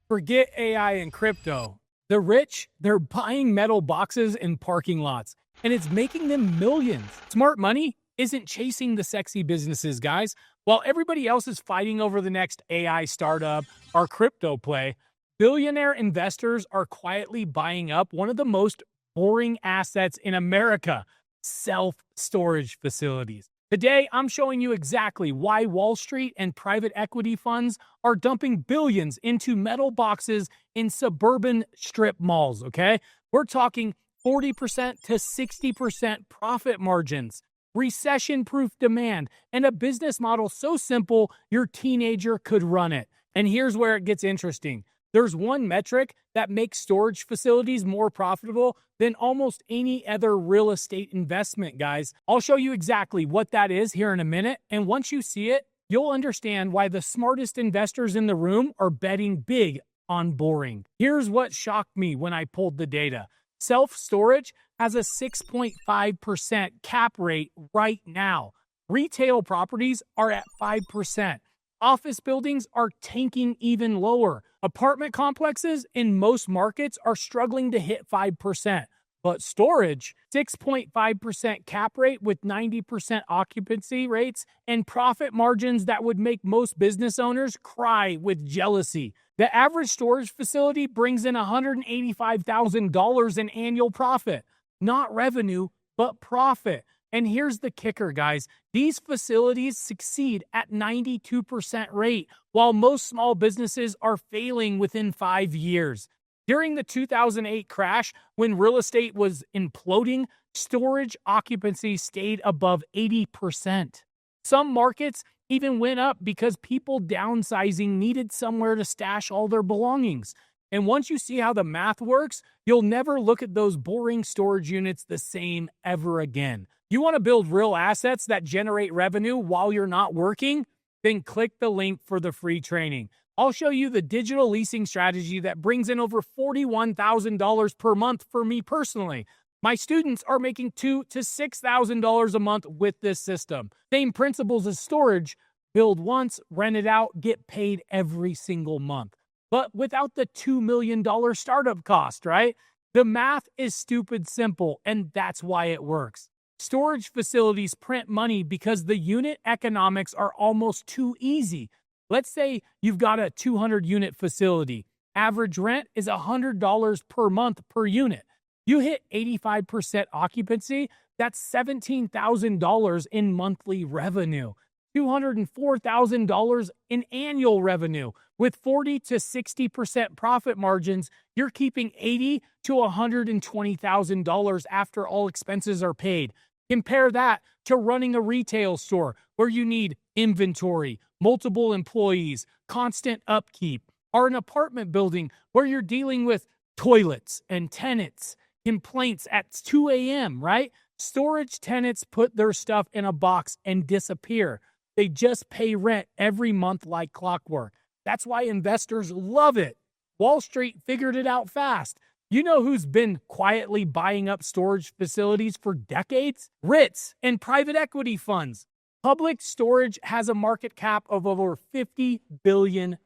Forget AI and crypto. The rich, they're buying metal boxes in parking lots, and it's making them millions. Smart money isn't chasing the sexy businesses, guys. While everybody else is fighting over the next AI startup or crypto play, billionaire investors are quietly buying up one of the most boring assets in America: self-storage facilities. Today, I'm showing you exactly why Wall Street and private equity funds are dumping billions into metal boxes in suburban strip malls, okay? We're talking 40% to 60% profit margins, recession-proof demand, and a business model so simple your teenager could run it. And here's where it gets interesting. There's one metric that makes storage facilities more profitable than almost any other real estate investment, guys. I'll show you exactly what that is here in a minute, and once you see it, you'll understand why the smartest investors in the room are betting big on boring. Here's what shocked me when I pulled the data. Self-storage has a 6.5% cap rate right now. Retail properties are at 5%. Office buildings are tanking even lower. Apartment complexes in most markets are struggling to hit 5%. But storage, 6.5% cap rate with 90% occupancy rates and profit margins that would make most business owners cry with jealousy. The average storage facility brings in $185,000 in annual profit. Not revenue, but profit. And here's the kicker, guys. These facilities succeed at 92% rate, while most small businesses are failing within 5 years. During the 2008 crash, when real estate was imploding, storage occupancy stayed above 80%. Some markets even went up because people downsizing needed somewhere to stash all their belongings. And once you see how the math works, you'll never look at those boring storage units the same ever again. You want to build real assets that generate revenue while you're not working? Then click the link for the free training. I'll show you the digital leasing strategy that brings in over $41,000 per month for me personally. My students are making $2,000 to $6,000 a month with this system. Same principles as storage: build once, rent it out, get paid every single month. But without the $2 million startup cost, right? The math is stupid simple, and that's why it works. Storage facilities print money because the unit economics are almost too easy. Let's say you've got a 200-unit facility. Average rent is $100 per month per unit. You hit 85% occupancy, that's $17,000 in monthly revenue. $204,000 in annual revenue. With 40 to 60% profit margins, you're keeping $80,000 to $120,000 after all expenses are paid. Compare that to running a retail store where you need inventory, multiple employees, constant upkeep, or an apartment building where you're dealing with toilets and tenants, complaints at 2 a.m., right? Storage tenants put their stuff in a box and disappear. They just pay rent every month like clockwork. That's why investors love it. Wall Street figured it out fast. You know who's been quietly buying up storage facilities for decades? REITs and private equity funds. Public storage has a market cap of over $50 billion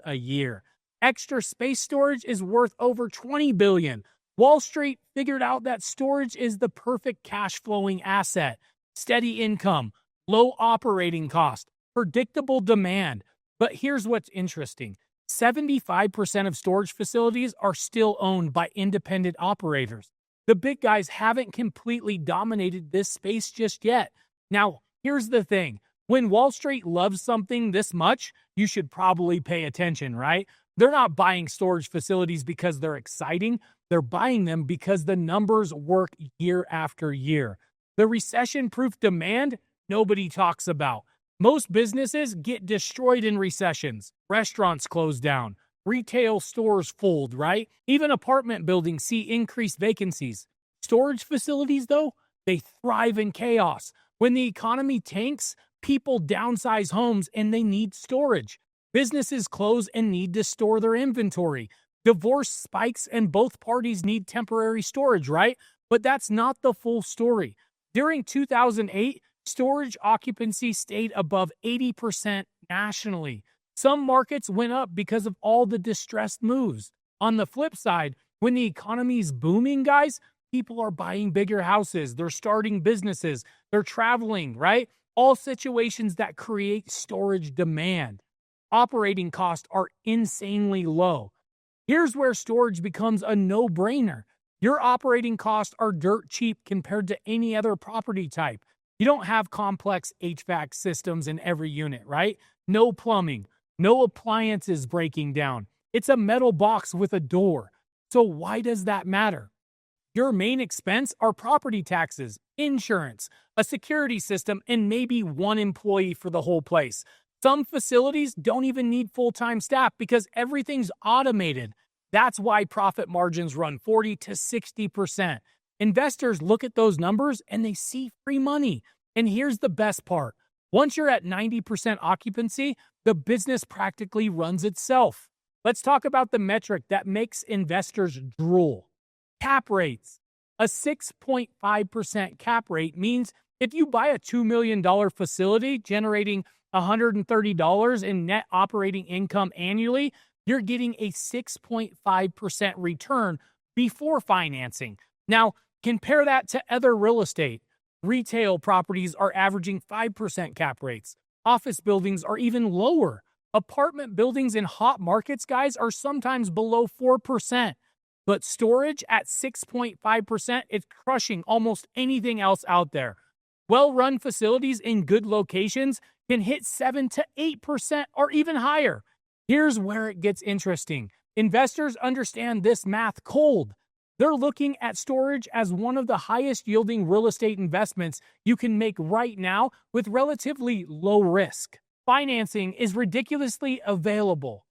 a year. Extra space storage is worth over $20 billion. Wall Street figured out that storage is the perfect cash flowing asset. Steady income, low operating cost, predictable demand. But here's what's interesting. 75% of storage facilities are still owned by independent operators. The big guys haven't completely dominated this space just yet. Now, here's the thing. When Wall Street loves something this much, you should probably pay attention, right? They're not buying storage facilities because they're exciting. They're buying them because the numbers work year after year. The recession-proof demand, nobody talks about. Most businesses get destroyed in recessions. Restaurants close down. Retail stores fold, right? Even apartment buildings see increased vacancies. Storage facilities, though, they thrive in chaos. When the economy tanks, people downsize homes and they need storage. Businesses close and need to store their inventory. Divorce spikes and both parties need temporary storage, right? But that's not the full story. During 2008, storage occupancy stayed above 80% nationally. Some markets went up because of all the distressed moves. On the flip side, when the economy's booming, guys, people are buying bigger houses, they're starting businesses, they're traveling, right? All situations that create storage demand. Operating costs are insanely low. Here's where storage becomes a no-brainer. Your operating costs are dirt cheap compared to any other property type. You don't have complex HVAC systems in every unit, right? No plumbing, no appliances breaking down. It's a metal box with a door. So why does that matter? Your main expense are property taxes, insurance, a security system, and maybe one employee for the whole place. Some facilities don't even need full-time staff because everything's automated. That's why profit margins run 40 to 60%. Investors look at those numbers and they see free money. And here's the best part. Once you're at 90% occupancy, the business practically runs itself. Let's talk about the metric that makes investors drool. Cap rates. A 6.5% cap rate means if you buy a $2 million facility generating $130 in net operating income annually, you're getting a 6.5% return before financing. Now, compare that to other real estate. Retail properties are averaging 5% cap rates. Office buildings are even lower. Apartment buildings in hot markets, guys, are sometimes below 4%. But storage at 6.5% is crushing almost anything else out there. Well-run facilities in good locations can hit 7 to 8% or even higher. Here's where it gets interesting. Investors understand this math cold. They're looking at storage as one of the highest yielding real estate investments you can make right now with relatively low risk. Financing is ridiculously available.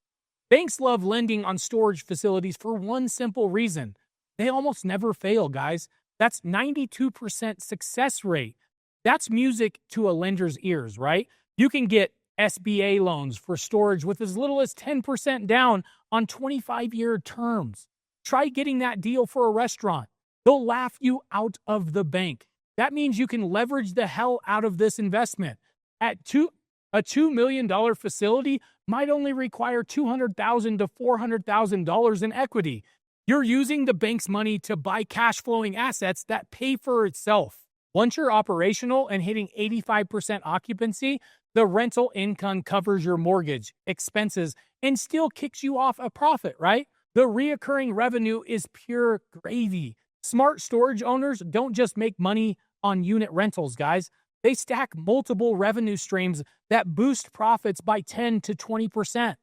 Banks love lending on storage facilities for one simple reason. They almost never fail, guys. That's 92% success rate. That's music to a lender's ears, right? You can get SBA loans for storage with as little as 10% down on 25-year terms. Try getting that deal for a restaurant. They'll laugh you out of the bank. That means you can leverage the hell out of this investment. A $2 million facility might only require $200,000 to $400,000 in equity. You're using the bank's money to buy cash flowing assets that pay for itself. Once you're operational and hitting 85% occupancy, the rental income covers your mortgage, expenses, and still kicks you off a profit, right? The reoccurring revenue is pure gravy. Smart storage owners don't just make money on unit rentals, guys. They stack multiple revenue streams that boost profits by 10 to 20%.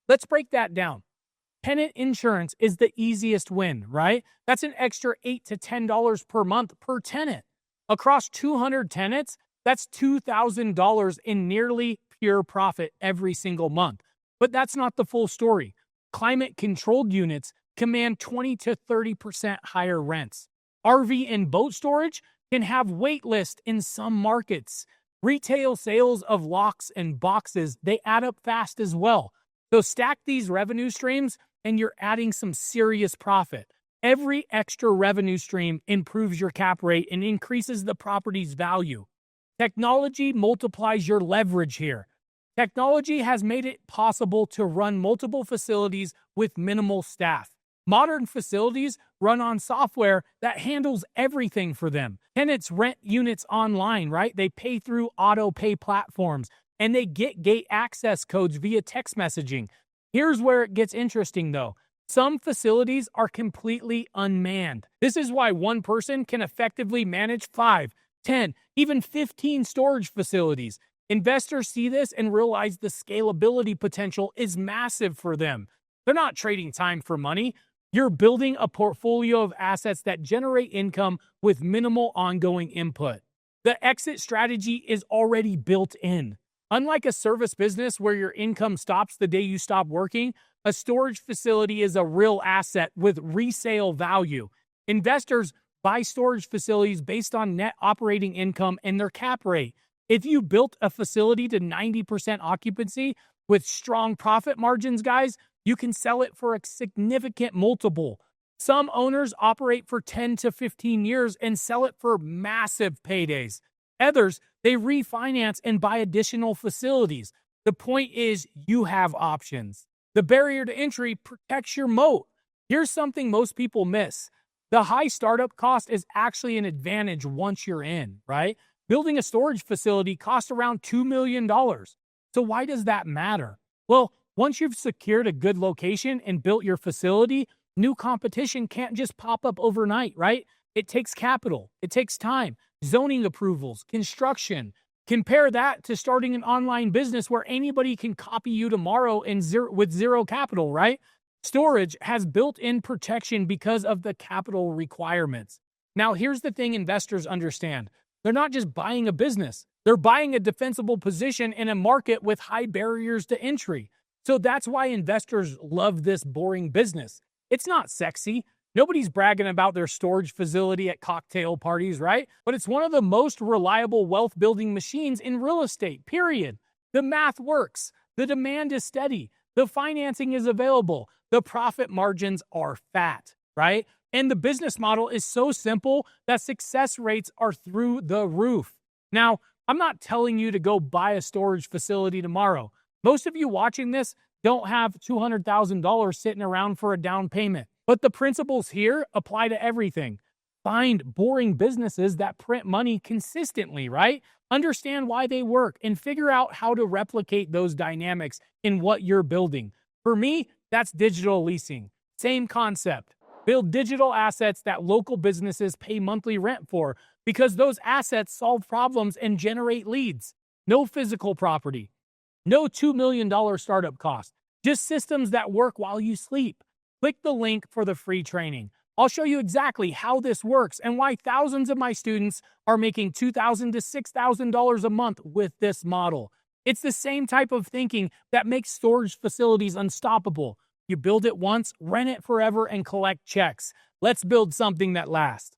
Let's break that down. Tenant insurance is the easiest win, right? That's an extra $8 to $10 per month per tenant. Across 200 tenants, that's $2,000 in nearly pure profit every single month. But that's not the full story. Climate-controlled units command 20 to 30% higher rents. RV and boat storage can have wait lists in some markets. Retail sales of locks and boxes, they add up fast as well. So stack these revenue streams and you're adding some serious profit. Every extra revenue stream improves your cap rate and increases the property's value. Technology multiplies your leverage here. Technology has made it possible to run multiple facilities with minimal staff. Modern facilities run on software that handles everything for them. Tenants rent units online, right? They pay through auto pay platforms, and they get gate access codes via text messaging. Here's where it gets interesting, though. Some facilities are completely unmanned. This is why one person can effectively manage 5, 10, even 15 storage facilities. Investors see this and realize the scalability potential is massive for them. They're not trading time for money. You're building a portfolio of assets that generate income with minimal ongoing input. The exit strategy is already built in. Unlike a service business where your income stops the day you stop working, a storage facility is a real asset with resale value. Investors buy storage facilities based on net operating income and their cap rate. If you built a facility to 90% occupancy with strong profit margins, guys, you can sell it for a significant multiple. Some owners operate for 10 to 15 years and sell it for massive paydays. Others, they refinance and buy additional facilities. The point is, you have options. The barrier to entry protects your moat. Here's something most people miss. The high startup cost is actually an advantage once you're in, right? Building a storage facility costs around $2 million. So why does that matter? Well, once you've secured a good location and built your facility, new competition can't just pop up overnight, right? It takes capital, it takes time, zoning approvals, construction. Compare that to starting an online business where anybody can copy you tomorrow with zero capital, right? Storage has built-in protection because of the capital requirements. Now, here's the thing investors understand. They're not just buying a business. They're buying a defensible position in a market with high barriers to entry. So that's why investors love this boring business. It's not sexy. Nobody's bragging about their storage facility at cocktail parties, right? But it's one of the most reliable wealth building machines in real estate, period. The math works. The demand is steady. The financing is available. The profit margins are fat, right? And the business model is so simple that success rates are through the roof. Now, I'm not telling you to go buy a storage facility tomorrow. Most of you watching this don't have $200,000 sitting around for a down payment. But the principles here apply to everything. Find boring businesses that print money consistently, right? Understand why they work and figure out how to replicate those dynamics in what you're building. For me, that's digital leasing. Same concept. Build digital assets that local businesses pay monthly rent for because those assets solve problems and generate leads. No physical property. No $2 million startup cost. Just systems that work while you sleep. Click the link for the free training. I'll show you exactly how this works and why thousands of my students are making $2,000 to $6,000 a month with this model. It's the same type of thinking that makes storage facilities unstoppable. You build it once, rent it forever, and collect checks. Let's build something that lasts.